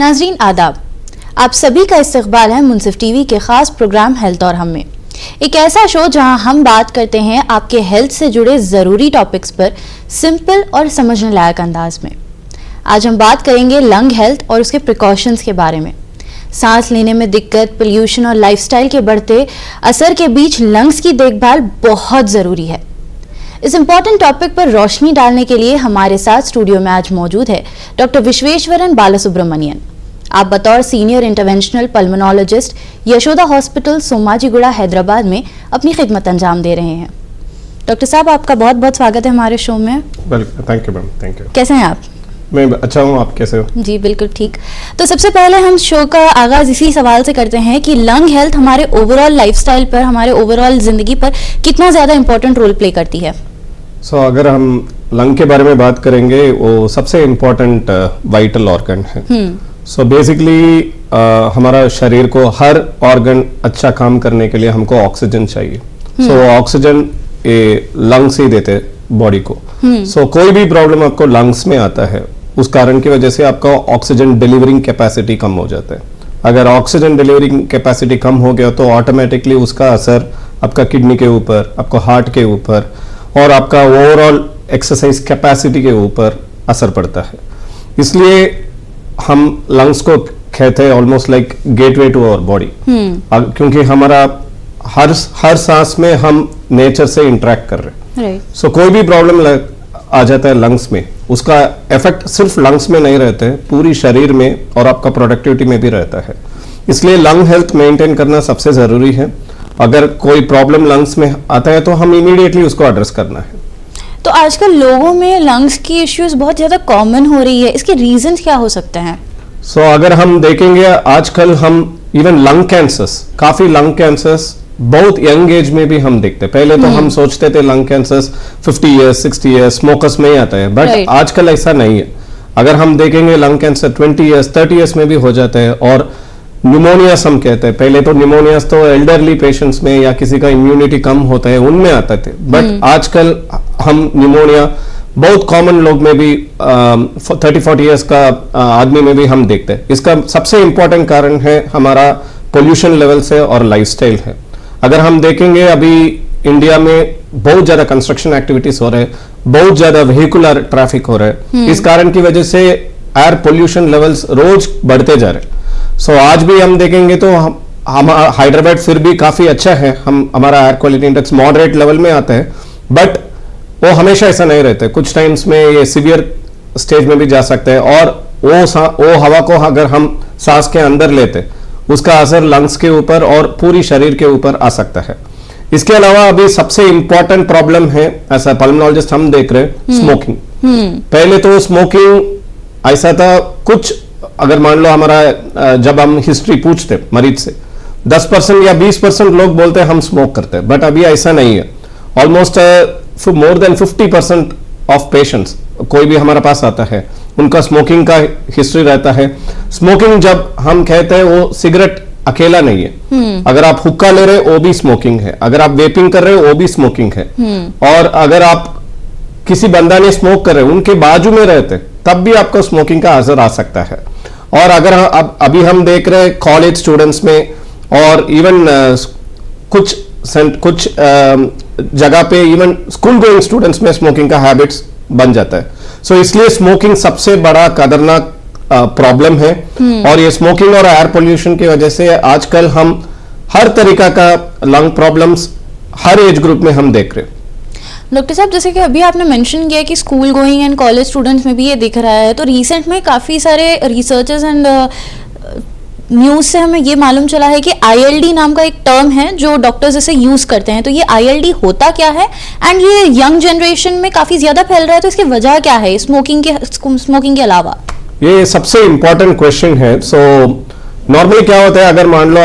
नाजरीन आदाब, आप सभी का इस्तकबाल है मुनसिफ टीवी के खास प्रोग्राम हेल्थ और हम में। एक ऐसा शो जहां हम बात करते हैं आपके हेल्थ से जुड़े ज़रूरी टॉपिक्स पर सिंपल और समझने लायक अंदाज में। आज हम बात करेंगे लंग हेल्थ और उसके प्रिकॉशंस के बारे में। सांस लेने में दिक्कत, पोल्यूशन और लाइफस्टाइल के बढ़ते असर के बीच लंग्स की देखभाल बहुत ज़रूरी है। इस इम्पॉर्टेंट टॉपिक पर रोशनी डालने के लिए हमारे साथ स्टूडियो में आज मौजूद है डॉक्टर विश्वेश्वरन बालासुब्रमण्यन। आप बतौर senior interventional pulmonologist Yashoda hospital Somajiguda Hyderabad में अपनी खिदमत अंजाम दे रहे हैं। डॉक्टर साहब, आपका बहुत बहुत स्वागत है हमारे शो में। Thank you ma'am, thank you. कैसे हैं आप? मैं अच्छा हूँ, आप कैसे हो? जी बिल्कुल ठीक। तो सबसे पहले हम शो का आगाज इसी सवाल से करते हैं कि लंग हेल्थ हमारे ओवरऑल लाइफस्टाइल पर, हमारे ओवरऑल जिंदगी पर कितना ज्यादा इंपॉर्टेंट रोल प्ले करती है? अगर हम लंग के बारे में बात करेंगे, वो सबसे इम्पोर्टेंट वाइटल ऑर्गन है। बेसिकली हमारा शरीर को हर ऑर्गन अच्छा काम करने के लिए हमको ऑक्सीजन चाहिए। ऑक्सीजन लंग्स ही देते बॉडी को। कोई भी प्रॉब्लम आपको लंग्स में आता है, उस कारण की वजह से आपका ऑक्सीजन डिलीवरिंग कैपेसिटी कम हो जाता है। अगर ऑक्सीजन डिलीवरिंग कैपेसिटी कम हो गया तो ऑटोमेटिकली उसका असर आपका किडनी के ऊपर, आपको हार्ट के ऊपर और आपका ओवरऑल एक्सरसाइज कैपेसिटी के ऊपर असर पड़ता है। इसलिए हम लंग्स को कहते हैं almost like gateway to our body, क्योंकि हमारा हर सांस में हम नेचर से इंटरेक्ट कर रहे हैं। कोई भी प्रॉब्लम आ जाता है लंग्स में, उसका इफेक्ट सिर्फ लंग्स में नहीं रहते हैं, पूरी शरीर में और आपका प्रोडक्टिविटी में भी रहता है। इसलिए लंग हेल्थ मेंटेन करना सबसे जरूरी है। अगर कोई प्रॉब्लम लंग्स में आता है तो हम इमीडिएटली उसको एड्रेस करना है। तो आजकल लोगों में लंग्स की इश्यूज बहुत ज्यादा कॉमन हो रही है, इसके रीजंस क्या हो सकते हैं? अगर हम देखेंगे आजकल हम इवन लंग कैंसर्स, काफी लंग कैंसर्स बहुत यंग एज में भी हम देखते हैं। पहले तो हम सोचते थे lung cancers 50 years 60 years smokers में ही आता है, बट आजकल ऐसा नहीं है। अगर हम देखेंगे लंग कैंसर 20 इयर्स 30 इयर्स में भी हो जाता है। और न्यूमोनियास हम कहते हैं, पहले तो न्यूमोनियास तो एल्डरली पेशेंट्स में या किसी का इम्यूनिटी कम होता है उनमें आते थे, बट आजकल हम न्यूमोनिया बहुत कॉमन लोग में भी 30-40 इयर्स का आदमी में भी हम देखते हैं। इसका सबसे इंपॉर्टेंट कारण है हमारा पोल्यूशन लेवल से और लाइफस्टाइल है। अगर हम देखेंगे अभी इंडिया में बहुत ज्यादा कंस्ट्रक्शन एक्टिविटीज हो रहे हैं, बहुत ज्यादा व्हीकुलर ट्रैफिक हो रहा है। इस कारण की वजह से एयर पोल्यूशन लेवल्स रोज बढ़ते जा रहे हैं। आज भी हम देखेंगे तो हम हैदराबाद फिर भी काफी अच्छा है, हमारा air quality index moderate level में आता है, बट वो हमेशा ऐसा नहीं रहता है। कुछ टाइम्स में ये सीवियर स्टेज में भी जा सकते हैं और वो हवा को अगर हम सांस के अंदर लेते उसका असर लंग्स के ऊपर और पूरी शरीर के ऊपर आ सकता है। इसके अलावा अभी सबसे इंपॉर्टेंट प्रॉब्लम है, ऐसा पल्मोनोलॉजिस्ट हम देख रहे हैं, स्मोकिंग। पहले तो स्मोकिंग ऐसा था, कुछ अगर मान लो हमारा जब हम हिस्ट्री पूछते मरीज से 10% या 20% लोग बोलते हैं हम स्मोक करते हैं, बट अभी ऐसा नहीं है। Almost more than 50% of patients कोई भी हमारे पास आता है उनका स्मोकिंग का हिस्ट्री रहता है। स्मोकिंग जब हम कहते हैं वो सिगरेट अकेला नहीं है, अगर आप हुक्का ले रहे हो वो भी स्मोकिंग है, अगर आप वेपिंग कर रहे हो वो भी स्मोकिंग है, और अगर आप किसी बंदा ने स्मोक कर रहे उनके बाजू में रहते तब भी आपको स्मोकिंग का असर आ सकता है। और अगर अभी हम देख रहे हैं कॉलेज स्टूडेंट्स में और इवन कुछ जगह पे इवन स्कूल गोइंग स्टूडेंट्स में स्मोकिंग का हैबिट्स बन जाता है। इसलिए स्मोकिंग सबसे बड़ा खतरनाक प्रॉब्लम है। और ये स्मोकिंग और एयर पोल्यूशन की वजह से आजकल हम हर तरीका का लंग प्रॉब्लम्स हर एज ग्रुप में हम देख रहे हैं। डॉक्टर साहब, जैसे कि अभी आपने मेंशन किया कि school going and college students में भी ये दिख रहा है, तो रिसेंट में काफ़ी सारे रिसर्चर्स एंड न्यूज़ से हमें ये मालूम चला है कि ILD नाम का एक टर्म है जो डॉक्टर्स इसे यूज़ करते हैं। तो ये ILD होता क्या है एंड ये यंग जनरेशन में काफ़ी ज़्यादा फैल रहा है, तो इसकी वजह क्या है स्मोकिंग के अलावा? ये सबसे इंपॉर्टेंट क्वेश्चन है। नॉर्मली क्या होता है, अगर मान लो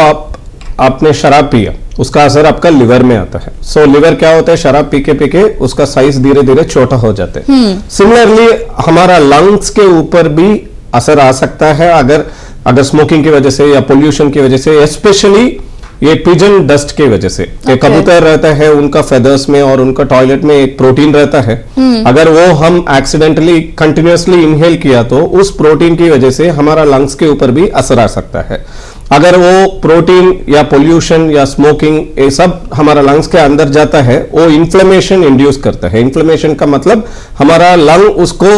आपने शराब पिया, उसका असर आपका लिवर में आता है। लिवर क्या होता है, शराब पी के उसका साइज धीरे धीरे छोटा हो जाता है। सिमिलरली हमारा लंग्स के ऊपर भी असर आ सकता है अगर स्मोकिंग की वजह से या पोल्यूशन की वजह से, स्पेशली ये पिजन डस्ट के वजह से। ये कबूतर रहता है, उनका फेदर्स में और उनका टॉयलेट में एक प्रोटीन रहता है। अगर वो हम एक्सीडेंटली कंटिन्यूअसली इनहेल किया तो उस प्रोटीन की वजह से हमारा लंग्स के ऊपर भी असर आ सकता है। अगर वो प्रोटीन या पोल्यूशन या स्मोकिंग ये सब हमारा लंग्स के अंदर जाता है, वो इन्फ्लेमेशन इंड्यूस करता है। इन्फ्लेमेशन का मतलब हमारा लंग उसको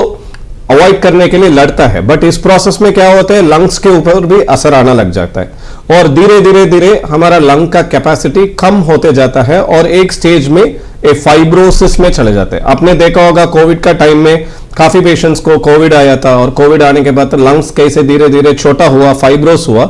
अवॉइड करने के लिए लड़ता है, बट इस प्रोसेस में क्या होता है, लंग्स के ऊपर भी असर आना लग जाता है और धीरे धीरे धीरे हमारा लंग का कैपेसिटी कम होते जाता है और एक स्टेज में ए फाइब्रोसिस में चले जाते हैं। आपने देखा होगा कोविड का टाइम में काफी पेशेंट्स को कोविड आया था और कोविड आने के बाद लंग्स कैसे धीरे धीरे छोटा हुआ, फाइब्रोस हुआ।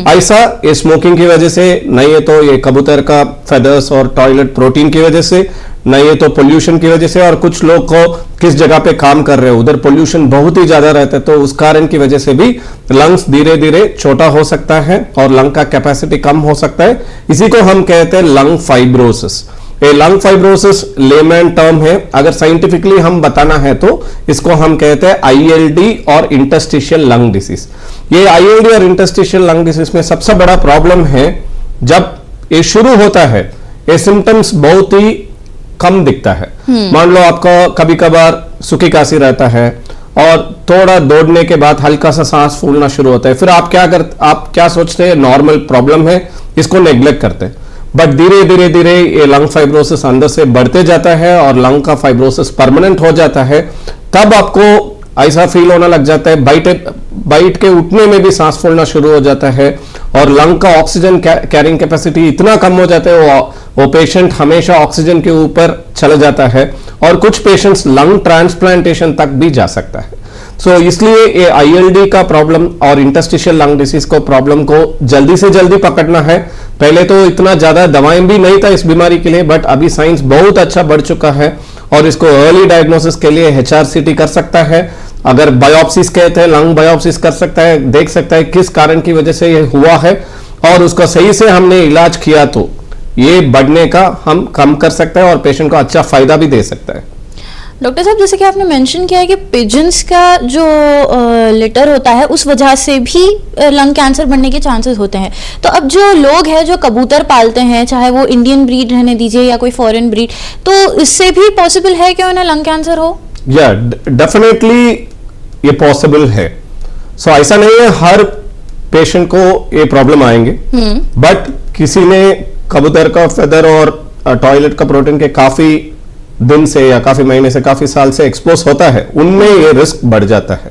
ऐसा ये स्मोकिंग की वजह से, नहीं है तो ये कबूतर का फेदर्स और टॉयलेट प्रोटीन की वजह से, नहीं है तो पोल्यूशन की वजह से, और कुछ लोग को किस जगह पे काम कर रहे हो उधर पोल्यूशन बहुत ही ज्यादा रहता है, तो उस कारण की वजह से भी लंग्स धीरे धीरे छोटा हो सकता है और लंग का कैपेसिटी कम हो सकता है। इसी को हम कहते हैं लंग फाइब्रोसिस। ये लंग फाइब्रोसिस लेमैन टर्म है, अगर साइंटिफिकली हम बताना है तो इसको हम कहते हैं ILD और इंटरस्टिशियल लंग डिसीज। ये ILD और इंटरस्टिशियल लंग डिसीज में सबसे बड़ा प्रॉब्लम है, जब ये शुरू होता है ये सिम्टम्स बहुत ही कम दिखता है। मान लो आपका कभी कभार सूखी काशी रहता है और थोड़ा दौड़ने के बाद हल्का सा सांस फूलना शुरू होता है, फिर आप क्या सोचते हैं, नॉर्मल प्रॉब्लम है, इसको नेग्लेक्ट करते हैं। बट धीरे धीरे धीरे ये लंग फाइब्रोसिस अंदर से बढ़ते जाता है और लंग का फाइब्रोसिस परमानेंट हो जाता है। तब आपको ऐसा फील होना लग जाता है, बैठ के उठने में भी सांस फूलना शुरू हो जाता है और लंग का ऑक्सीजन कैरिंग कैपेसिटी इतना कम हो जाता है, वो पेशेंट हमेशा ऑक्सीजन के ऊपर चला जाता है और कुछ पेशेंट्स लंग ट्रांसप्लांटेशन तक भी जा सकता है। सो इसलिए ये ILD का प्रॉब्लम और इंटरस्टिशियल लंग डिसीज को प्रॉब्लम को जल्दी से जल्दी पकड़ना है। पहले तो इतना ज्यादा दवाएं भी नहीं था इस बीमारी के लिए, बट अभी साइंस बहुत अच्छा बढ़ चुका है और इसको अर्ली डायग्नोसिस के लिए HRCT कर सकता है। अगर बायोप्सिस कहते हैं, लंग बायोप्सिस कर सकता है, देख सकता है किस कारण की वजह से ये हुआ है और उसका सही से हमने इलाज किया तो ये बढ़ने का हम कम कर सकते हैं और पेशेंट को अच्छा फायदा भी दे सकता है। डॉक्टर साहब, जैसे कि आपने मेंशन किया है कि पिजन्स का जो लिटर होता है उस वजह से भी लंग कैंसर बनने के चांसेस होते हैं, तो अब जो लोग हैं जो कबूतर पालते हैं, चाहे वो इंडियन ब्रीड रहने दीजिए या कोई फॉरेन ब्रीड, तो इससे भी पॉसिबल है कि उन्हें लंग कैंसर हो? या डेफिनेटली ये पॉसिबल है। सो ऐसा नहीं है हर पेशेंट को ये प्रॉब्लम आएंगे, बट किसी ने कबूतर का फेदर और टॉयलेट का प्रोटीन के काफी दिन से या काफी महीने से, काफी साल से एक्सपोज होता है, उनमें ये रिस्क बढ़ जाता है।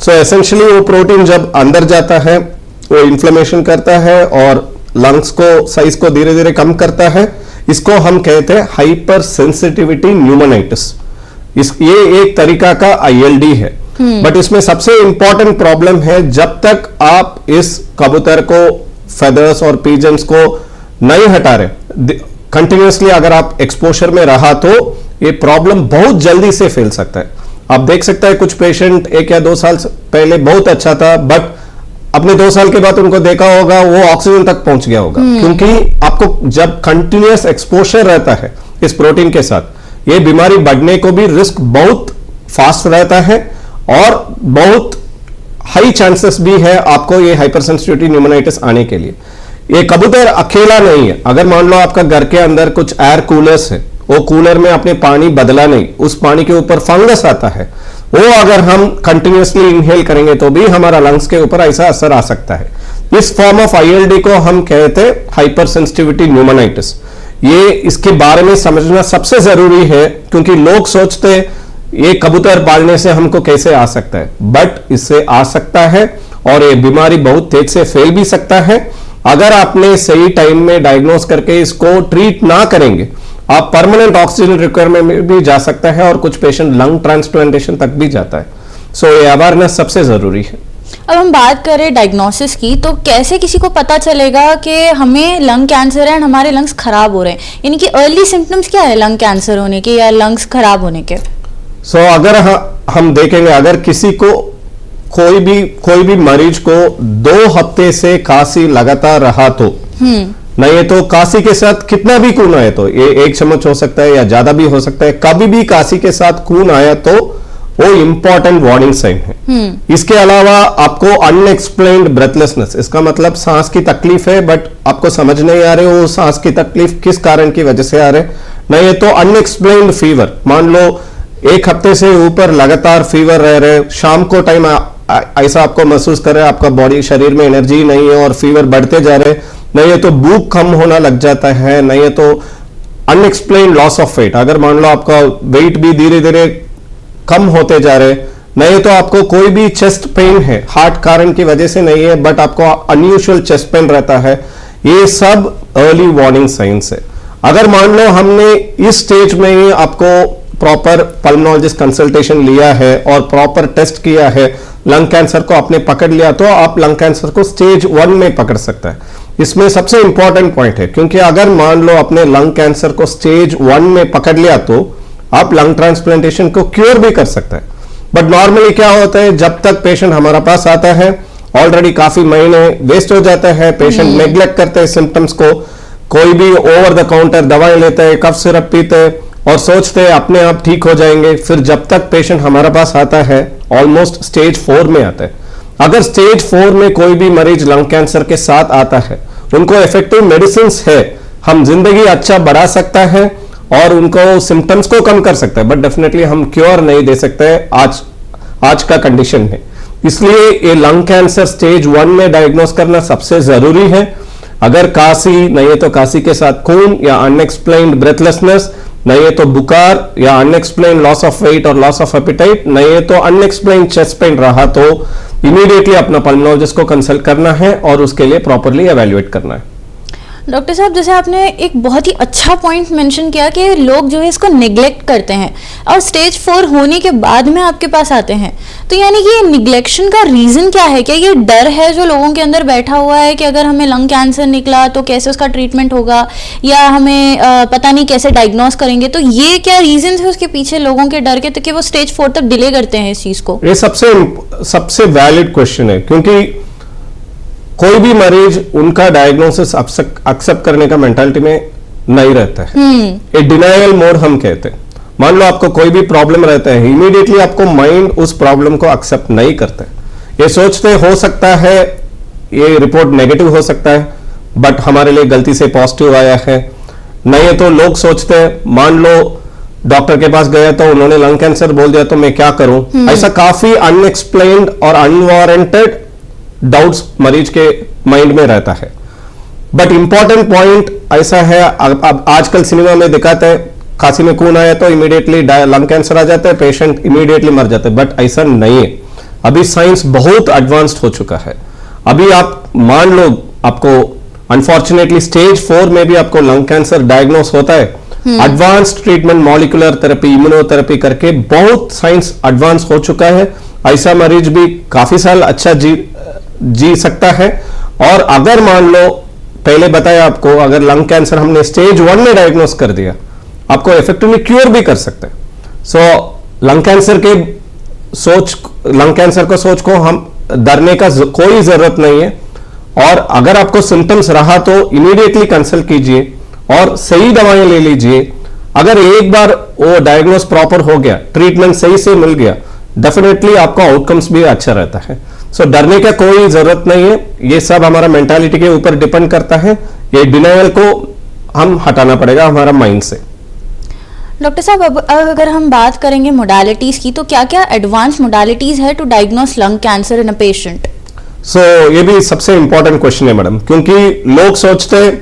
सो एसेंशियली वो प्रोटीन जब अंदर जाता है वो इन्फ्लेमेशन करता है और लंग्स को साइज को धीरे धीरे कम करता है। इसको हम कहते हैं हाइपर सेंसिटिविटी न्यूमोनाइटिस। ये एक तरीका का ILD है, बट इसमें सबसे इंपॉर्टेंट प्रॉब्लम है, जब तक आप इस कबूतर को, फेदर्स और पिजन्स को नहीं हटा रहे कंटिन्यूअसली, अगर आप एक्सपोजर में रहा तो ये प्रॉब्लम बहुत जल्दी से फैल सकता है। आप देख सकते हैं कुछ पेशेंट 1 या 2 साल पहले बहुत अच्छा था, बट अपने 2 साल के बाद उनको देखा होगा वो ऑक्सीजन तक पहुंच गया होगा, क्योंकि आपको जब कंटिन्यूअस एक्सपोजर रहता है इस प्रोटीन के साथ, ये बीमारी बढ़ने को भी रिस्क बहुत फास्ट रहता है और बहुत हाई चांसेस भी है आपको ये हाइपरसेंसिटिविटी न्यूमोनाइटिस आने के लिए। ये कबूतर अकेला नहीं है। अगर मान लो आपका घर के अंदर कुछ एयर कूलर्स है, वो कूलर में आपने पानी बदला नहीं, उस पानी के ऊपर फंगस आता है, वो अगर हम कंटिन्यूअसली इनहेल करेंगे तो भी हमारा लंग्स के ऊपर ऐसा असर आ सकता है। इस फॉर्म ऑफ ILD को हम कहते हैं हाइपर सेंसिटिविटी न्यूमोनाइटिस। ये इसके बारे में समझना सबसे जरूरी है, क्योंकि लोग सोचते हैं ये कबूतर पालने से हमको कैसे आ सकता है, बट इससे आ सकता है और ये बीमारी बहुत तेज से फैल भी सकता है। अगर आपने सही टाइम में डायग्नोस करके इसको ट्रीट ना करेंगे, आप परमानेंट ऑक्सीजन रिक्वायरमेंट में भी जा सकता है और कुछ पेशेंट लंग ट्रांसप्लांटेशन तक भी जाता है। सो ये अवेयरनेस सबसे जरूरी है। अब हम बात करें डायग्नोसिस की, तो कैसे किसी को पता चलेगा कि हमें लंग कैंसर है और हमारे लंग्स खराब हो रहे हैं, यानी कि अर्ली सिम्टम्स क्या है लंग कैंसर होने के या लंग्स खराब होने के? सो अगर हम देखेंगे, अगर किसी को कोई भी मरीज को 2 हफ्ते से काशी लगातार रहा तो, नहीं है तो काशी के साथ कितना भी खून आए तो, ये 1 चम्मच हो सकता है या ज्यादा भी हो सकता है, कभी भी काशी के साथ खून आया तो वो इंपॉर्टेंट वार्निंग साइन है। इसके अलावा आपको अनएक्सप्लेन्ड ब्रेथलेसनेस, इसका मतलब सांस की तकलीफ है बट आपको समझ नहीं आ रही वो सांस की तकलीफ किस कारण की वजह से आ रहे, नहीं है तो अनएक्सप्लेन्ड फीवर, मान लो 1 हफ्ते से ऊपर लगातार फीवर रह रहे, शाम को टाइम ऐसा आपको महसूस कर रहे आपका बॉडी शरीर में एनर्जी नहीं है और फीवर बढ़ते जा रहे, नहीं है तो भूख कम होना लग जाता है, नहीं है तो अनएक्सप्लेन्ड लॉस ऑफ वेट, अगर मान लो आपका वेट भी धीरे धीरे कम होते जा रहे, नहीं तो आपको कोई भी चेस्ट पेन है हार्ट कारण की वजह से नहीं है बट आपको अनयूजुअल चेस्ट पेन रहता है, ये सब अर्ली वार्निंग साइंस है। अगर मान लो हमने इस स्टेज में ही आपको प्रॉपर पल्मोनोलॉजिस्ट कंसल्टेशन लिया है और प्रॉपर टेस्ट किया है, लंग कैंसर को आपने पकड़ लिया तो आप लंग कैंसर को स्टेज 1 में पकड़ सकता है। इसमें सबसे इंपॉर्टेंट पॉइंट है क्योंकि अगर मान लो अपने लंग कैंसर को स्टेज 1 में पकड़ लिया तो आप लंग ट्रांसप्लांटेशन को क्योर भी कर सकते हैं। बट नॉर्मली क्या होता है, जब तक पेशेंट हमारा पास आता है ऑलरेडी काफी महीने वेस्ट हो जाते हैं, पेशेंट नेग्लेक्ट करते हैं सिम्टम्स को, कोई भी ओवर द काउंटर दवाई लेते हैं, कफ सिरप पीते हैं और सोचते हैं अपने आप ठीक हो जाएंगे। फिर जब तक पेशेंट हमारा पास आता है ऑलमोस्ट स्टेज 4 में आता है। अगर स्टेज 4 में कोई भी मरीज लंग कैंसर के साथ आता है, उनको इफेक्टिव मेडिसिन है, हम जिंदगी अच्छा बढ़ा सकता है और उनको सिम्टम्स को कम कर सकते हैं बट डेफिनेटली हम क्योर नहीं दे सकते आज का कंडीशन है। इसलिए ये लंग कैंसर स्टेज 1 में डायग्नोस करना सबसे जरूरी है। अगर काशी नहीं है तो काशी के साथ खून या अनएक्सप्लेन्ड ब्रेथलेसनेस, नहीं है तो बुखार या अनएक्सप्लेन्ड लॉस ऑफ वेट और लॉस ऑफ एपिटाइट, नहीं है तो अनएक्सप्लेन्ड चेस्ट पेन रहा तो इमीडिएटली अपना पल्मोनोलॉजिस्ट को कंसल्ट करना है और उसके लिए प्रॉपर्ली एवेल्युएट करना है। डॉक्टर साहब, जैसे आपने एक बहुत ही अच्छा पॉइंट मेंशन किया कि लोग जो है इसको नेग्लेक्ट करते हैं और स्टेज 4 होने के बाद में आपके पास आते हैं, तो यानी कि ये निग्लेक्शन का रीज़न क्या है? क्या ये डर है जो लोगों के अंदर बैठा हुआ है कि अगर हमें लंग कैंसर निकला तो कैसे उसका ट्रीटमेंट होगा या हमें पता नहीं कैसे डायग्नोस करेंगे, तो ये क्या रीजन है उसके पीछे लोगों के डर के तो कि वो स्टेज 4 तक डिले करते हैं इस चीज़ को? ये सबसे वैलिड क्वेश्चन है क्योंकि कोई भी मरीज उनका डायग्नोसिस एक्सेप्ट करने का मेंटालिटी में नहीं रहता है। ये डिनायल मोड हम कहते हैं। मान लो आपको कोई भी प्रॉब्लम रहता है, इमीडिएटली आपको माइंड उस प्रॉब्लम को एक्सेप्ट नहीं करता है। ये सोचते हो सकता है ये रिपोर्ट नेगेटिव हो सकता है बट हमारे लिए गलती से पॉजिटिव आया है, नहीं है तो लोग सोचते हैं मान लो डॉक्टर के पास गया तो उन्होंने लंग कैंसर बोल दिया तो मैं क्या करूं। ऐसा काफी अनएक्सप्लेन्ड और अनवारंटेड डाउट्स मरीज के माइंड में रहता है। बट इंपॉर्टेंट पॉइंट ऐसा है, अब आजकल सिनेमा में दिखाते हैं खांसी में खून आया तो इमीडिएटली लंग कैंसर आ जाता है, पेशेंट इमीडिएटली मर जाते हैं, बट ऐसा नहीं है। अभी साइंस बहुत एडवांस्ड हो चुका है। अभी आप मान लो आपको अनफॉर्चुनेटली स्टेज 4 में भी आपको लंग कैंसर डायग्नोस होता है, advanced treatment molecular therapy, immunotherapy करके बहुत साइंस एडवांस हो चुका है। ऐसा मरीज भी काफी साल अच्छा जी सकता है। और अगर मान लो पहले बताया आपको, अगर लंग कैंसर हमने स्टेज 1 में डायग्नोस कर दिया, आपको इफेक्टिवली क्योर भी कर सकते हैं। सो लंग कैंसर को सोच को हम डरने का कोई जरूरत नहीं है। और अगर आपको सिम्टम्स रहा तो इमीडिएटली कंसल्ट कीजिए और सही दवाएं ले लीजिए। अगर एक बार वो डायग्नोस प्रॉपर हो गया, ट्रीटमेंट सही से मिल गया, डेफिनेटली आपका आउटकम्स भी अच्छा रहता है। सो डरने का कोई जरूरत नहीं है। ये सब हमारा मेंटालिटी के ऊपर डिपेंड करता है। ये डिनायल को हम हटाना पड़ेगा हमारा माइंड से। डॉक्टर साहब, अब अगर हम बात करेंगे मोडालिटीज की, तो क्या क्या एडवांस मोडालिटीज है to diagnose lung cancer in a patient? So ये भी सबसे इंपॉर्टेंट क्वेश्चन है मैडम, क्योंकि लोग सोचते हैं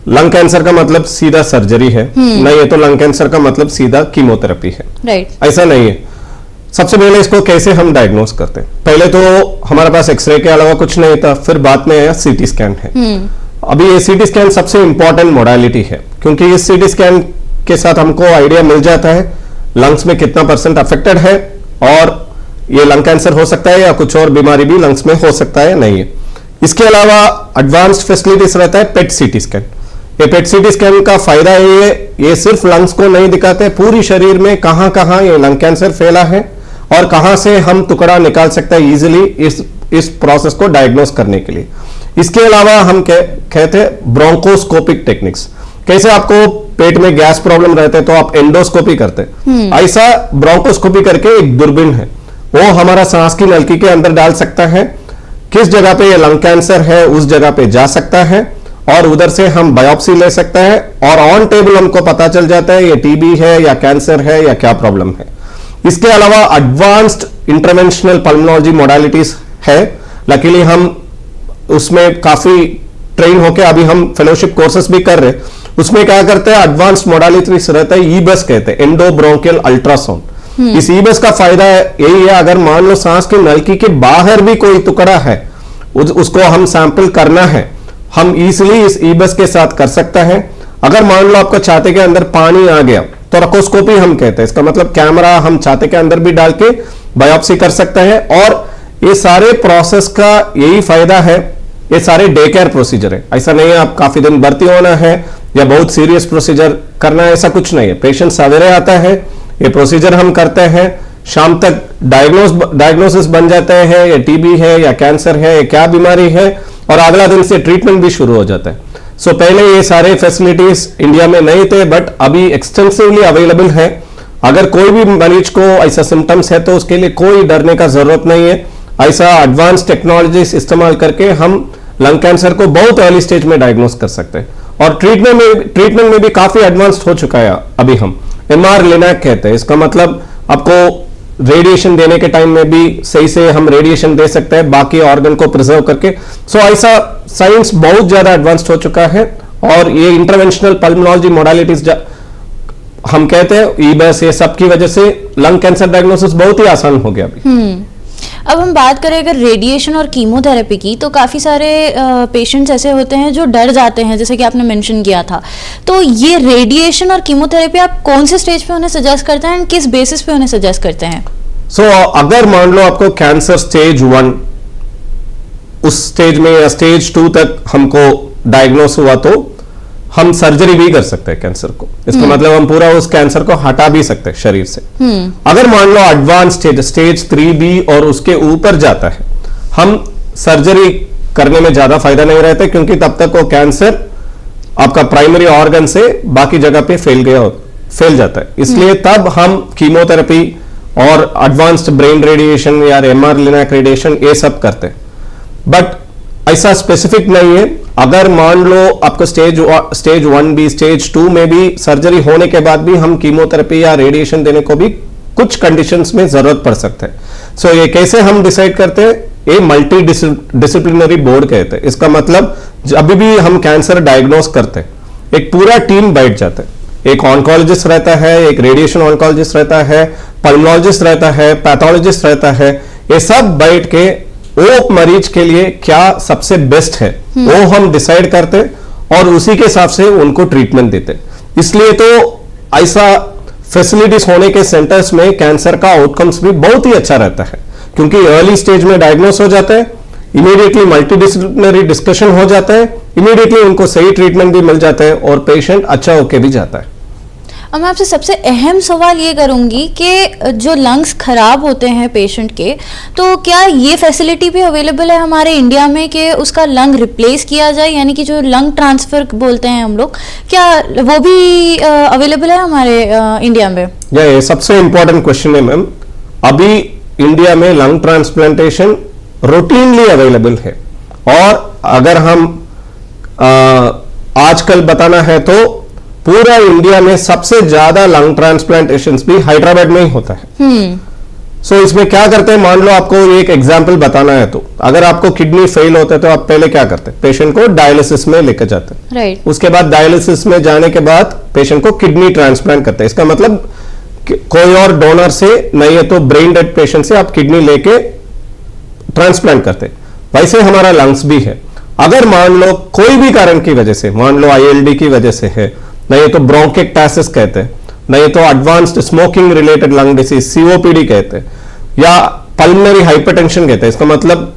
लंग कैंसर का मतलब सीधा सर्जरी है, नहीं है तो लंग कैंसर का मतलब सीधा कीमोथेरेपी है। राइट। ऐसा नहीं है। सबसे पहले इसको कैसे हम डायग्नोस करते हैं? पहले तो हमारे पास एक्सरे के अलावा कुछ नहीं था, फिर बाद में आया सीटी स्कैन है। अभी ये सीटी स्कैन सबसे इंपॉर्टेंट मोडालिटी है क्योंकि इस सीटी स्कैन के साथ हमको आइडिया मिल जाता है लंग्स में कितना % अफेक्टेड है और ये लंग कैंसर हो सकता है या कुछ और बीमारी भी लंग्स में हो सकता है, नहीं है। इसके अलावा एडवांस्ड फैसिलिटीज रहता है पेट सीटी स्कैन। ये पेट सीटी स्कैन का फायदा ये सिर्फ लंग्स को नहीं दिखाते, पूरी शरीर में कहां कहां ये लंग कैंसर फैला है और कहां से हम टुकड़ा निकाल सकते हैं इजीली इस प्रोसेस को डायग्नोस करने के लिए। इसके अलावा हम कहते हैं ब्रोंकोस्कोपिक टेक्निक्स। कैसे आपको पेट में गैस प्रॉब्लम रहते तो आप एंडोस्कोपी करते, ऐसा ब्रोंकोस्कोपी करके एक दूरबीन है, वो हमारा सांस की नलकी के अंदर डाल सकता है, किस जगह पे ये लंग कैंसर है उस जगह पे जा सकता है और उधर से हम बायोप्सी ले सकते हैं और ऑन टेबल हमको पता चल जाता है ये टीबी है या कैंसर है या क्या प्रॉब्लम है। इसके अलावा एडवांस्ड इंटरवेंशनल पल्मोनोलॉजी मोडालिटीज है, लकीली हम उसमें काफी ट्रेन होके अभी हम फेलोशिप कोर्सेस भी कर रहे हैं। उसमें क्या करते हैं, एडवांस्ड मोडालिटीज रहता है, ईबस कहते हैं, एंडो ब्रोंकियल अल्ट्रासाउंड। इस ईबस का फायदा यही है, अगर मान लो सांस की नलकी के बाहर भी कोई टुकड़ा है उसको हम सैंपल करना है, हम इजिली इस ईबस के साथ कर सकते हैं। अगर मान लो आपको छाती के अंदर पानी आ गया तो रकोस्कोपी हम कहते हैं, इसका मतलब कैमरा हम छाती के अंदर भी डाल के बायोप्सी कर सकते हैं। और ये सारे प्रोसेस का यही फायदा है, ये सारे डे केयर प्रोसीजर है, ऐसा नहीं है आप काफी दिन भर्ती होना है या बहुत सीरियस प्रोसीजर करना है, ऐसा कुछ नहीं है। पेशेंट सवेरे आता है, ये प्रोसीजर हम करते हैं, शाम तक डायग्नोसिस बन जाते हैं, ये टीबी है या कैंसर है या क्या बीमारी है, और अगला दिन से ट्रीटमेंट भी शुरू हो जाता है। सो पहले ये सारे फैसिलिटीज इंडिया में नहीं थे, बट अभी एक्सटेंसिवली अवेलेबल है। अगर कोई भी मरीज को ऐसा सिम्टम्स है तो उसके लिए कोई डरने का जरूरत नहीं है। ऐसा एडवांस टेक्नोलॉजीज इस्तेमाल करके हम लंग कैंसर को बहुत अर्ली स्टेज में डायग्नोस कर सकते हैं और ट्रीटमेंट में भी काफी एडवांस हो चुका है। अभी हम MR लिनैक कहते हैं, इसका मतलब आपको रेडिएशन देने के टाइम में भी सही से हम रेडिएशन दे सकते हैं बाकी ऑर्गन को प्रिजर्व करके। सो ऐसा साइंस बहुत ज्यादा एडवांस्ड हो चुका है और ये इंटरवेंशनल पल्मोनोलॉजी मोडालिटीज हम कहते हैं, ईबस, ये सब की वजह से लंग कैंसर डायग्नोसिस बहुत ही आसान हो गया अभी। अब हम बात करें अगर रेडिएशन और कीमोथेरेपी की, तो काफ़ी सारे पेशेंट्स ऐसे होते हैं जो डर जाते हैं, जैसे कि आपने मेंशन किया था। तो ये रेडिएशन और कीमोथेरेपी आप कौन से स्टेज पे उन्हें सजेस्ट करते हैं, किस बेसिस पे उन्हें सजेस्ट करते हैं? अगर मान लो आपको कैंसर स्टेज 1 उस स्टेज में या स्टेज 2 तक हमको डायग्नोस हुआ तो हम सर्जरी भी कर सकते हैं कैंसर को, इसका मतलब हम पूरा उस कैंसर को हटा भी सकते हैं शरीर से। अगर मान लो एडवांस स्टेज 3B और उसके ऊपर जाता है, हम सर्जरी करने में ज्यादा फायदा नहीं रहता, क्योंकि तब तक वो कैंसर आपका प्राइमरी ऑर्गन से बाकी जगह पे फैल जाता है। इसलिए तब हम कीमोथेरेपी और एडवांस्ड ब्रेन रेडिएशन या MR लिनैक रेडिएशन ये सब करते हैं, बट ऐसा स्पेसिफिक नहीं है। अगर मान लो आपको स्टेज 1B, स्टेज 2 में भी सर्जरी होने के बाद भी हम कीमोथेरेपी या रेडिएशन देने को भी कुछ कंडीशंस में जरूरत पड़ सकते हैं। सो ये कैसे हम डिसाइड करते हैं, ये मल्टी डिसिप्लिनरी बोर्ड कहते हैं। इसका मतलब जब भी हम कैंसर डायग्नोस करते हैं, एक पूरा टीम बैठ जाता है, एक ऑन्कोलॉजिस्ट रहता है, एक रेडिएशन ऑन्कोलॉजिस्ट रहता है, पल्मोनोलॉजिस्ट रहता है, पैथोलॉजिस्ट रहता है, ये सब बैठ के वो मरीज के लिए क्या सबसे बेस्ट है वो हम डिसाइड करते और उसी के हिसाब से उनको ट्रीटमेंट देते। इसलिए तो ऐसा फैसिलिटीज होने के सेंटर्स में कैंसर का आउटकम्स भी बहुत ही अच्छा रहता है, क्योंकि अर्ली स्टेज में डायग्नोस हो जाता है, इमीडिएटली मल्टीडिसिप्लिनरी डिस्कशन हो जाता है, इमीडिएटली उनको सही ट्रीटमेंट भी मिल जाता है और पेशेंट अच्छा होके भी जाता है। अब मैं आपसे सबसे अहम सवाल ये करूंगी कि जो लंग्स खराब होते हैं पेशेंट के, तो क्या ये फैसिलिटी भी अवेलेबल है हमारे इंडिया में कि उसका लंग रिप्लेस किया जाए, यानी कि जो लंग ट्रांसफर बोलते हैं हम लोग, क्या वो भी अवेलेबल है हमारे इंडिया में? ये सबसे इंपॉर्टेंट क्वेश्चन है मैम। अभी इंडिया में लंग ट्रांसप्लांटेशन रूटीनली अवेलेबल है, और अगर हम आजकल बताना है तो पूरा इंडिया में सबसे ज्यादा लंग ट्रांसप्लांटेशंस भी हैदराबाद में ही होता है। सो इसमें क्या करते हैं, मान लो आपको एक एग्जांपल बताना है, तो अगर आपको किडनी फेल होता है तो आप पहले क्या करते हैं, पेशेंट को डायलिसिस में लेकर जाते हैं। राइट। उसके बाद डायलिसिस में जाने के बाद पेशेंट को किडनी ट्रांसप्लांट करते हैं। इसका मतलब कोई और डोनर से नहीं है तो ब्रेन डेड पेशेंट से आप किडनी लेके ट्रांसप्लांट करते हैं। वैसे हमारा लंग्स भी है। अगर मान लो कोई भी कारण की वजह से, मान लो ILD की वजह से है, नहीं तो ब्रोंकेक्टासिस कहते हैं, नहीं तो advanced smoking related lung disease COPD कहते हैं, या पल्मोनरी हाइपरटेंशन कहते हैं। इसका मतलब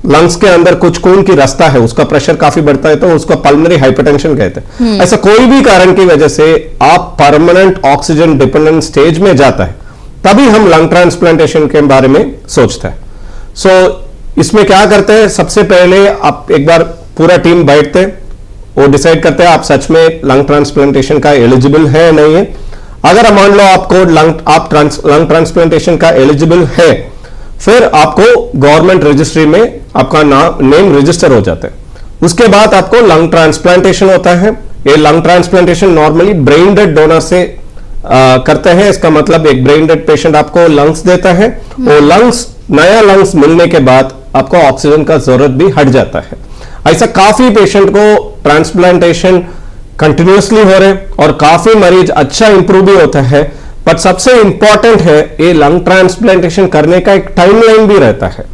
लंग्स के अंदर कुछ खून की रास्ता है, उसका प्रेशर काफी बढ़ता है तो उसको पल्मोनरी हाइपरटेंशन कहते हैं। ऐसा कोई भी कारण की वजह से आप परमानेंट ऑक्सीजन डिपेंडेंट स्टेज में जाता है, तभी हम लंग ट्रांसप्लांटेशन के बारे में सोचते हैं। सो इसमें क्या करते हैं, सबसे पहले आप एक बार पूरा टीम बैठते, वो डिसाइड करते हैं आप सच में लंग ट्रांसप्लांटेशन का एलिजिबल है या नहीं है। अगर मान लो आपको लंग ट्रांसप्लांटेशन का एलिजिबल है, फिर आपको गवर्नमेंट रजिस्ट्री में आपका नेम रजिस्टर हो जाता है। उसके बाद आपको लंग ट्रांसप्लांटेशन होता है। ये lung transplantation normally brain dead donor से करते हैं। इसका मतलब एक ब्रेन डेड पेशेंट आपको लंग्स देता है और नया लंग्स मिलने के बाद आपको ऑक्सीजन का जरूरत भी हट जाता है। ऐसा काफी पेशेंट को ट्रांसप्लांटेशन कंटिन्यूसली हो रहे और काफी मरीज अच्छा इंप्रूव भी होता है। बट सबसे इंपॉर्टेंट है ये लंग ट्रांसप्लांटेशन करने का एक टाइमलाइन भी रहता है।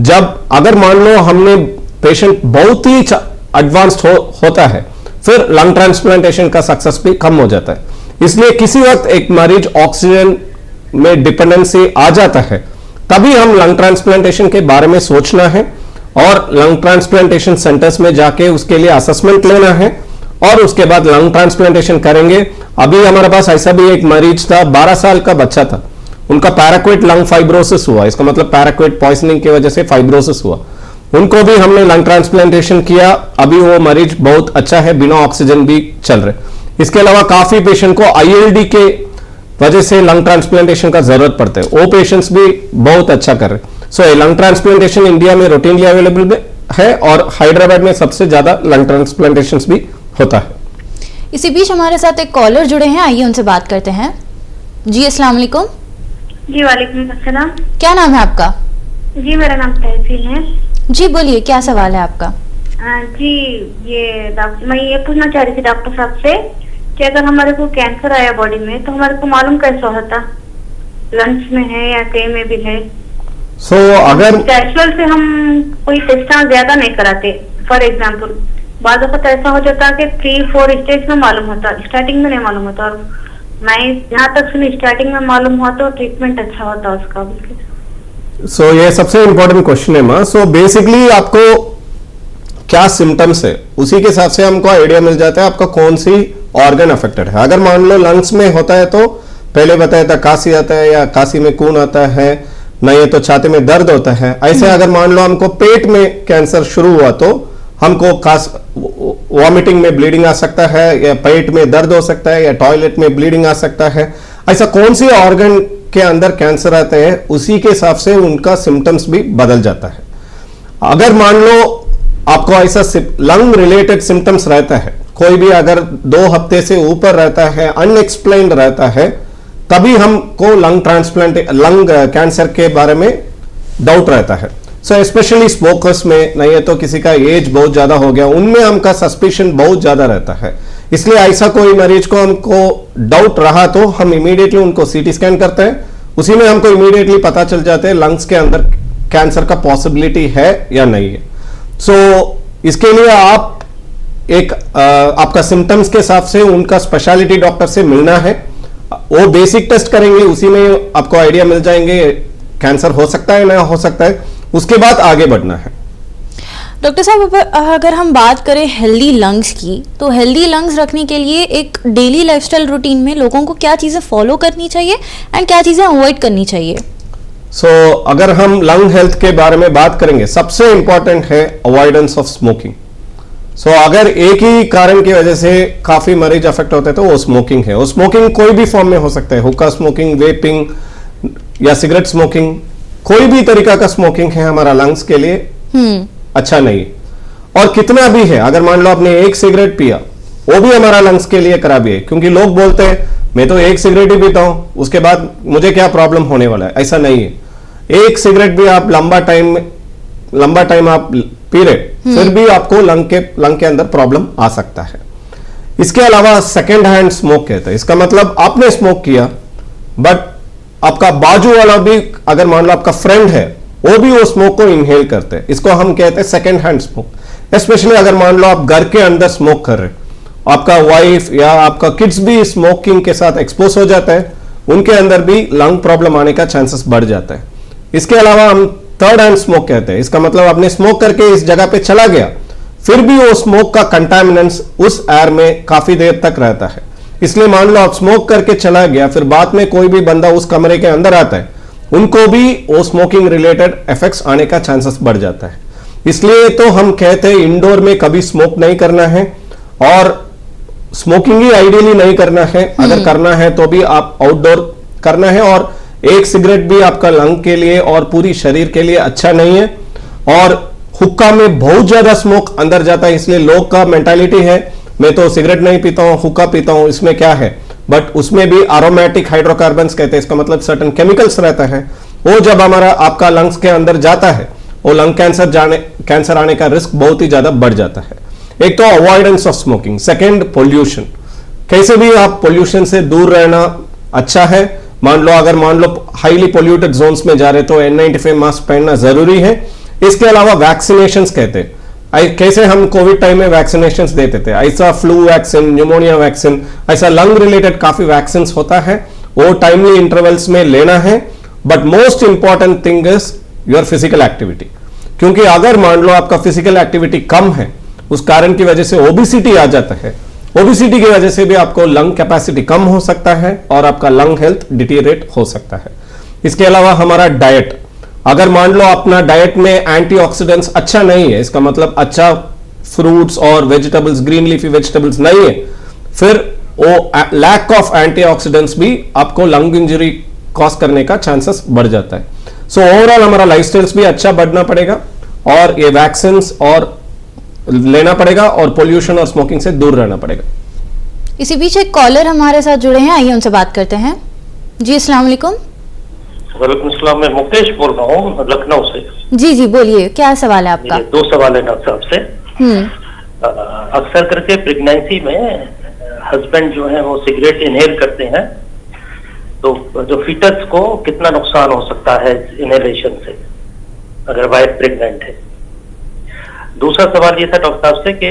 जब अगर मान लो हमने पेशेंट बहुत ही एडवांस्ड होता है, फिर लंग ट्रांसप्लांटेशन का सक्सेस भी कम हो जाता है। इसलिए किसी वक्त एक मरीज ऑक्सीजन में डिपेंडेंसी आ जाता है, तभी हम लंग ट्रांसप्लांटेशन के बारे में सोचना है और लंग ट्रांसप्लांटेशन सेंटर्स में जाके उसके लिए असेसमेंट लेना है और उसके बाद लंग ट्रांसप्लांटेशन करेंगे। अभी हमारे पास ऐसा भी एक मरीज था, 12 साल का बच्चा था, उनका पैराक्वेट लंग फाइब्रोसिस हुआ। इसका मतलब पैराक्वेट पॉइजनिंग की वजह से फाइब्रोसिस हुआ। उनको भी हमने लंग ट्रांसप्लांटेशन किया। अभी वो मरीज बहुत अच्छा है, बिना ऑक्सीजन भी चल रहे। इसके अलावा काफी पेशेंट को आईएलडी के वजह से लंग ट्रांसप्लांटेशन का जरूरत पड़ता है, वो पेशेंट्स भी बहुत अच्छा कर रहे। सो लंग ट्रांसप्लांटेशन इंडिया में रूटीनली अवेलेबल है और हैदराबाद में सबसे ज्यादा लंग ट्रांसप्लांटेशन भी होता है। इसी बीच हमारे साथ एक कॉलर जुड़े हैं, आइए उनसे बात करते हैं। जी अस्सलाम वालेकुम। जी वालेकुम अस्सलाम। क्या नाम है आपका? जी मेरा नाम तहसीन है। जी बोलिए, क्या सवाल है आपका? जी ये मैं ये पूछना चाह रही थी डॉक्टर साहब से कि अगर हमारे को कैंसर आया बॉडी में तो हमारे को मालूम कैसे होता, लंग्स में है या कहीं में भी है? अगर कैजुअल से हम कोई टेस्ट ज्यादा नहीं कराते। फॉर एग्जाम्पल बाद वक्त ऐसा हो जाता है कि 3-4 स्टेज में मालूम होता, स्टार्टिंग में नहीं मालूम होता। और मैं जहाँ तक सुनी स्टार्टिंग में मालूम हुआ तो ट्रीटमेंट अच्छा होता उसका। ये सबसे इंपॉर्टेंट क्वेश्चन है माँ। बेसिकली आपको क्या सिम्टम्स है उसी के हिसाब से हमको आइडिया मिल जाता है आपका कौन सी ऑर्गन अफेक्टेड है। अगर मान लो लंग्स में होता है तो पहले बताया था काशी आता है या काशी में खून आता है, नहीं तो छाती में दर्द होता है। ऐसे अगर मान लो हमको पेट में कैंसर शुरू हुआ तो हमको वॉमिटिंग में ब्लीडिंग आ सकता है या पेट में दर्द हो सकता है या टॉयलेट में ब्लीडिंग आ सकता है। ऐसा कौन सी ऑर्गन के अंदर कैंसर आते हैं उसी के हिसाब से उनका सिम्टम्स भी बदल जाता है। अगर मान लो आपको ऐसा लंग रिलेटेड सिम्टम्स रहता है, कोई भी अगर 2 हफ्ते से ऊपर रहता है, अनएक्सप्लेन्ड रहता है, तभी हमको लंग कैंसर के बारे में डाउट रहता है। स्पेशली स्मोकर्स में, नहीं है तो किसी का एज बहुत ज्यादा हो गया, उनमें हमका सस्पिशन बहुत ज्यादा रहता है। इसलिए ऐसा कोई मरीज को हमको डाउट रहा तो हम इमीडिएटली उनको सीटी स्कैन करते हैं, उसी में हमको इमीडिएटली पता चल जाता है लंग्स के अंदर कैंसर का पॉसिबिलिटी है या नहीं है। इसके लिए आप आपका सिम्टम्स के हिसाब से उनका स्पेशलिटी डॉक्टर से मिलना है, वो बेसिक टेस्ट करेंगे, उसी में आपको आइडिया मिल जाएंगे कैंसर हो सकता है ना हो सकता है, उसके बाद आगे बढ़ना है। डॉक्टर साहब अगर हम बात करें हेल्दी लंग्स की, तो हेल्दी लंग्स रखने के लिए एक डेली लाइफस्टाइल रूटीन में लोगों को क्या चीजें फॉलो करनी चाहिए एंड क्या चीजें अवॉइड करनी चाहिए? अगर हम लंग हेल्थ के बारे में बात करेंगे, सबसे इंपॉर्टेंट है अवॉइडेंस ऑफ स्मोकिंग। अगर एक ही कारण की वजह से काफी मरीज अफेक्ट होते हैं तो वो स्मोकिंग है। वो स्मोकिंग कोई भी फॉर्म में हो सकता है, हुक्का स्मोकिंग, वेपिंग या सिगरेट स्मोकिंग, कोई भी तरीका का स्मोकिंग है हमारा लंग्स के लिए अच्छा नहीं। और कितना भी है, अगर मान लो आपने 1 सिगरेट पिया, वो भी हमारा लंग्स के लिए खराबी है, क्योंकि लोग बोलते हैं मैं तो 1 सिगरेट ही पीता हूं, उसके बाद मुझे क्या प्रॉब्लम होने वाला है। ऐसा नहीं है। 1 सिगरेट भी आप लंबा टाइम आप पी रहे, फिर भी आपको लंग के अंदर प्रॉब्लम आ सकता है। इसके अलावा सेकेंड हैंड स्मोक कहते हैं, इसका मतलब आपने स्मोक किया बट आपका बाजू वाला भी, अगर मान लो आपका फ्रेंड है, वो भी वो स्मोक को इनहेल करते हैं, इसको हम कहते हैं सेकेंड हैंड स्मोक। स्पेशली अगर मान लो आप घर के अंदर स्मोक कर रहे, आपका वाइफ या आपका किड्स भी स्मोकिंग के साथ एक्सपोज हो जाता है, उनके अंदर भी लंग प्रॉब्लम आने का चांसेस बढ़ जाता है। इसके अलावा हम थर्ड हैंड स्मोक कहते हैं, इसका मतलब आपने स्मोक करके इस जगह पे चला गया, फिर भी वो स्मोक का कंटामिनेंस उस एयर में काफी देर तक रहता है। इसलिए मान लो आप स्मोक करके चला गया, फिर बाद में कोई भी बंदा उस कमरे के अंदर आता है, उनको भी वो स्मोकिंग रिलेटेड इफेक्ट्स आने का चांसेस बढ़ जाता है। इसलिए तो हम कहते हैं इंडोर में कभी स्मोक नहीं करना है। और स्मोकिंग ही आइडियली नहीं करना है, अगर करना है तो भी आप आउटडोर करना है। और एक सिगरेट भी आपका लंग के लिए और पूरी शरीर के लिए अच्छा नहीं है। और हुक्का में बहुत ज्यादा स्मोक अंदर जाता है, इसलिए लोग का मेंटालिटी है मैं तो सिगरेट नहीं पीता हूं, हुक्का पीता हूं, इसमें क्या है, बट उसमें भी एरोमेटिक हाइड्रोकार्बन्स कहते हैं, इसका मतलब सर्टेन केमिकल्स रहता है। वो जब हमारा आपका लंग्स के अंदर जाता है, वो लंग कैंसर आने का रिस्क बहुत ही ज्यादा बढ़ जाता है। एक तो avoidance of smoking, second pollution. कैसे भी आप पोल्यूशन से दूर रहना अच्छा है। मान लो हाईली पोल्यूटेड जोन्स में जा रहे तो N95 मास्क पहनना जरूरी है। इसके अलावा वैक्सीनेशंस कहते हैं, कैसे हम कोविड टाइम में वैक्सीनेशंस देते थे, ऐसा फ्लू वैक्सीन, न्यूमोनिया वैक्सीन, ऐसा लंग रिलेटेड काफी वैक्सीन होता है, वो टाइमली इंटरवल्स में लेना है। But most important thing is your physical activity, क्योंकि अगर मान लो आपका फिजिकल एक्टिविटी कम है, उस कारण की वजह से ओबेसिटी आ जाता है। ओबेसिटी की वजह से भी आपको लंग कैपेसिटी कम हो सकता है और आपका लंग हेल्थ डिटीरिएट हो सकता है। इसके अलावा हमारा डाइट, अगर मान लो अपना डाइट में एंटीऑक्सीडेंट्स अच्छा नहीं है, इसका मतलब अच्छा फ्रूट्स और वेजिटेबल्स, ग्रीन लीफी वेजिटेबल्स नहीं है, फिर वो लैक ऑफ एंटीऑक्सीडेंट्स भी आपको लंग इंजरी कॉज करने का चांसेस बढ़ जाता है। सो ओवरऑल हमारा लाइफस्टाइल्स भी अच्छा बढ़ना पड़ेगा और ये वैक्सीन और लेना पड़ेगा और पोल्यूशन और स्मोकिंग से दूर रहना पड़ेगा। इसी बीच एक कॉलर हमारे साथ जुड़े हैं, आइए उनसे बात करते हैं। जी अस्सलाम वालेकुम। वालेकुम सलाम, मैं मुकेश बोल रहा हूँ लखनऊ से। जी जी बोलिए, क्या सवाल है आपका? दो सवाल है डॉक्टर साहब से। अक्सर करके प्रेगनेंसी में हस्बैंड जो है वो सिगरेट इनहेल करते हैं, तो जो फीटस को कितना नुकसान हो सकता है इनहेलेशन से अगर वाइफ प्रेग्नेंट है? दूसरा सवाल ये था डॉक्टर साहब से कि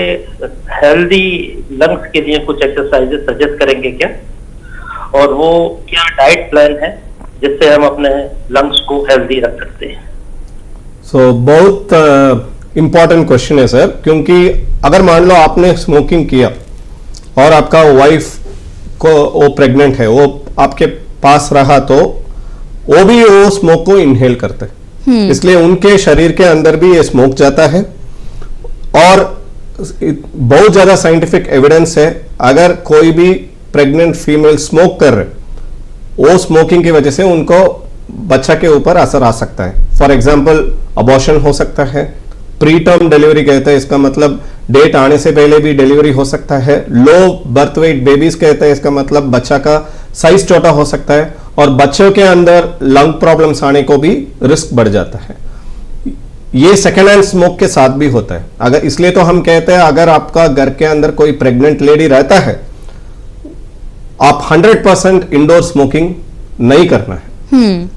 हेल्दी लंग्स के लिए कुछ एक्सरसाइजेस सजेस्ट करेंगे क्या, और वो क्या डाइट प्लान है जिससे हम अपने लंग्स को हेल्दी रख सकते हैं? बहुत इंपॉर्टेंट क्वेश्चन है सर, क्योंकि अगर मान लो आपने स्मोकिंग किया और आपका वाइफ को वो प्रेग्नेंट है, वो आपके पास रहा, तो वो भी वो स्मोक को इनहेल करते हैं, इसलिए उनके शरीर के अंदर भी ये स्मोक जाता है। और बहुत ज्यादा साइंटिफिक एविडेंस है, अगर कोई भी प्रेग्नेंट फीमेल स्मोक कर रहे, वो स्मोकिंग की वजह से उनको बच्चा के ऊपर असर आ सकता है। फॉर एग्जाम्पल अबॉर्शन हो सकता है, प्री टर्म डिलीवरी कहते हैं, इसका मतलब डेट आने से पहले भी डिलीवरी हो सकता है। लो बर्थ वेट बेबीज कहते हैं, इसका मतलब बच्चा का साइज छोटा हो सकता है, और बच्चों के अंदर लंग प्रॉब्लम्स आने को भी रिस्क बढ़ जाता है। ये सेकेंड हैंड स्मोक के साथ भी होता है। अगर इसलिए तो हम कहते हैं अगर आपका घर के अंदर कोई प्रेग्नेंट लेडी रहता है, आप 100% इंडोर स्मोकिंग नहीं करना है,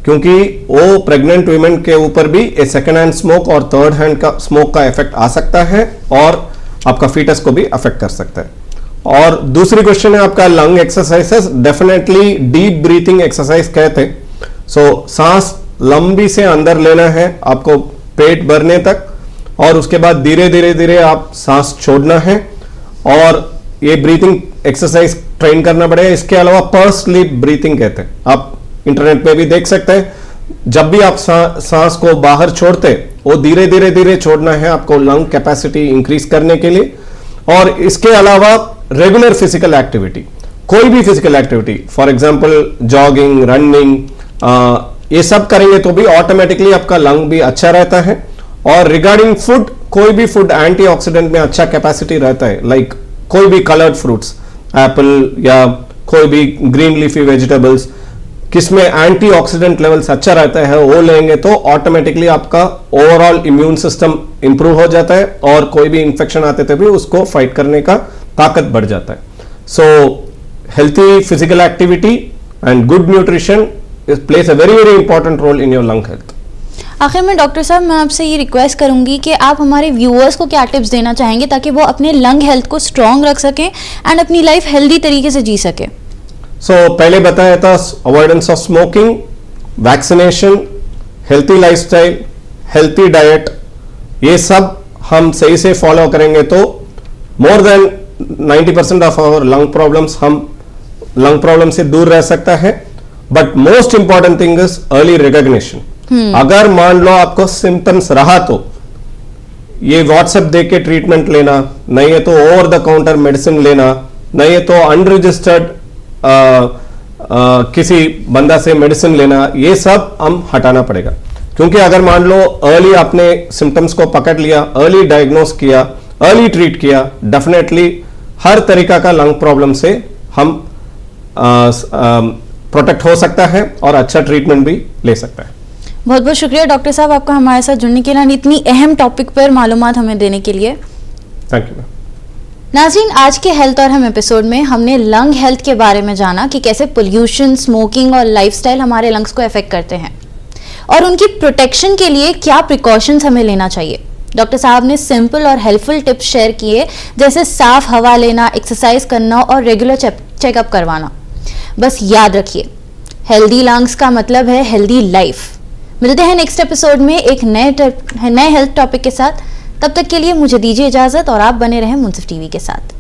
क्योंकि वो प्रेग्नेंट वुमेन के ऊपर भी ये सेकेंड हैंड स्मोक और थर्ड हैंड का स्मोक का इफेक्ट आ सकता है और आपका फीटस को भी अफेक्ट कर सकता है। और दूसरी क्वेश्चन है आपका lung exercises, definitely deep breathing exercise कहते हैं। सो सांस लंबी से अंदर लेना है आपको पेट भरने तक, और उसके बाद धीरे धीरे धीरे आप सांस छोड़ना है, और ये ब्रीथिंग एक्सरसाइज ट्रेन करना पड़ेगा। इसके अलावा पर्स स्लीप ब्रीथिंग कहते हैं, आप इंटरनेट पे भी देख सकते हैं। जब भी आप सांस को बाहर छोड़ते, वो धीरे धीरे धीरे छोड़ना है आपको लंग कैपेसिटी इंक्रीज करने के लिए। और इसके अलावा रेगुलर फिजिकल एक्टिविटी, कोई भी physical activity, for example jogging, running, ये सब करेंगे तो भी ऑटोमेटिकली आपका लंग भी अच्छा रहता है। और रिगार्डिंग फूड, कोई भी फूड एंटीऑक्सीडेंट में अच्छा कैपेसिटी रहता है, लाइक कोई भी कलर्ड फ्रूट्स, एप्पल या कोई भी ग्रीन लीफी वेजिटेबल्स, किसमें एंटीऑक्सीडेंट लेवल्स अच्छा रहता है, वो लेंगे तो ऑटोमेटिकली आपका ओवरऑल इम्यून सिस्टम इंप्रूव हो जाता है, और कोई भी इंफेक्शन आते थे भी उसको फाइट करने का ताकत बढ़ जाता है। So healthy physical activity and good nutrition plays a very very important role in your lung health. आखिर में डॉक्टर साहब मैं आपसे ये रिक्वेस्ट करूंगी कि आप हमारे व्यूअर्स को क्या टिप्स देना चाहेंगे ताकि वो अपने लंग हेल्थ को स्ट्रॉन्ग रख सकें एंड अपनी लाइफ हेल्दी तरीके से जी सके? पहले बताया था avoidance of smoking, vaccination, healthy lifestyle, healthy diet, ये सब हम सही से फॉलो करेंगे तो more than 90% of our lung problems, हम लंग प्रॉब्लम से दूर रह सकता है। But most important thing is early recognition. अगर मान लो आपको सिम्टम्स रहा तो ये व्हाट्सएप देख के ट्रीटमेंट लेना, नहीं है तो ओवर द काउंटर मेडिसिन लेना, नहीं है तो अनरजिस्टर्ड किसी बंदा से मेडिसिन लेना, ये सब हम हटाना पड़ेगा। क्योंकि अगर मान लो अर्ली आपने सिम्टम्स को पकड़ लिया, अर्ली डायग्नोस किया, अर्ली ट्रीट किया, डेफिनेटली हर तरीका का लंग प्रॉब्लम से हम प्रोटेक्ट हो सकता है और अच्छा ट्रीटमेंट भी ले सकता है। बहुत बहुत शुक्रिया डॉक्टर साहब आपका हमारे साथ जुड़ने के लिए, इतनी अहम टॉपिक पर मालूमात हमें देने के लिए। Thank you. नाज़रीन, आज के हेल्थ और हम एपिसोड में हमने लंग हेल्थ के बारे में जाना कि कैसे पोल्यूशन, स्मोकिंग और लाइफस्टाइल हमारे लंग्स को अफेक्ट करते हैं और उनकी प्रोटेक्शन के लिए क्या प्रिकॉशंस हमें लेना चाहिए। डॉक्टर साहब ने सिंपल और हेल्पफुल टिप्स शेयर किए, जैसे साफ हवा लेना, एक्सरसाइज करना और रेगुलर चेकअप करवाना। बस याद रखिए, हेल्दी लंग्स का मतलब है हेल्दी लाइफ। मिलते हैं नेक्स्ट एपिसोड में एक नए हेल्थ टॉपिक के साथ। तब तक के लिए मुझे दीजिए इजाजत और आप बने रहें मुंसिफ टीवी के साथ।